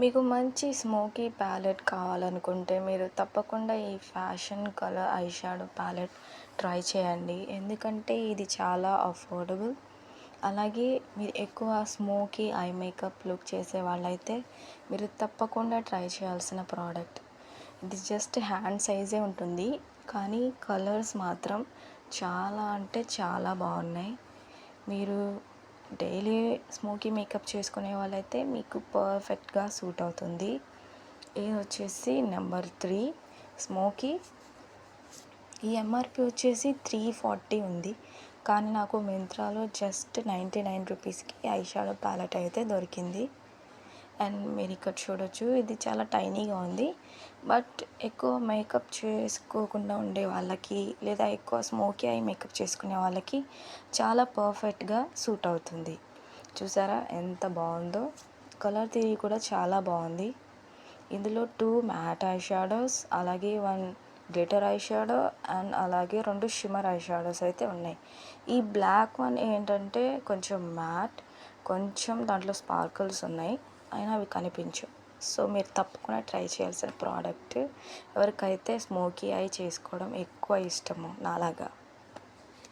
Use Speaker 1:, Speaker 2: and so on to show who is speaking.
Speaker 1: మీకు మంచి smoky palette కావాలనుకుంటే మీరు తప్పకుండా ఈ fashion colour eye shadow palette try చేయండి. ఎందుకంటే ఇది చాలా అఫోర్డబుల్. అలాగే మీరు ఎక్కువ స్మోకీ ఐ మేకప్ లుక్ చేసే వాళ్ళైతే మీరు తప్పకుండా ట్రై చేయాల్సిన ప్రోడక్ట్. ఇది జస్ట్ హ్యాండ్ సైజే ఉంటుంది. కానీ కలర్స్ మాత్రం చాలా అంటే చాలా బాగున్నాయి. మీరు డైలీ స్మోకీ మేకప్ చేసుకునే వాళ్ళైతే మీకు పర్ఫెక్ట్గా సూట్ అవుతుంది. ఇది వచ్చేసి నెంబర్ 3 స్మోకీ. ఈ ఎంఆర్పి వచ్చేసి 340 ఉంది. కానీ నాకు మింత్రాలో జస్ట్ 99 రూపీస్కి ఐ షాడో ప్యాలెట్ అయితే దొరికింది. అండ్ మీరు ఇక్కడ చూడొచ్చు, ఇది చాలా టైనీగా ఉంది. బట్ ఎక్కువ మేకప్ చేసుకోకుండా ఉండే వాళ్ళకి, లేదా ఎక్కువ స్మోకీ ఐ మేకప్ చేసుకునే వాళ్ళకి చాలా పర్ఫెక్ట్గా సూట్ అవుతుంది. చూసారా ఎంత బాగుందో. కలర్ థియరీ కూడా చాలా బాగుంది. ఇందులో 2 మ్యాట్ ఐ షాడోస్, అలాగే 1 గ్లిటర్ ఐ షాడో అండ్ అలాగే 2 షిమ్మర్ ఐ షాడోస్ అయితే ఉన్నాయి. ఈ బ్లాక్ వన్ ఏంటంటే కొంచెం మ్యాట్, కొంచెం దాంట్లో స్పార్కిల్స్ ఉన్నాయి, అయినా అవి కనిపించవు. సో మీరు తప్పకుండా ట్రై చేయాల్సిన ప్రోడక్ట్, ఎవరికైతే స్మోకీ ఐ చేసుకోవడం ఎక్కువ ఇష్టమో నాలాగా.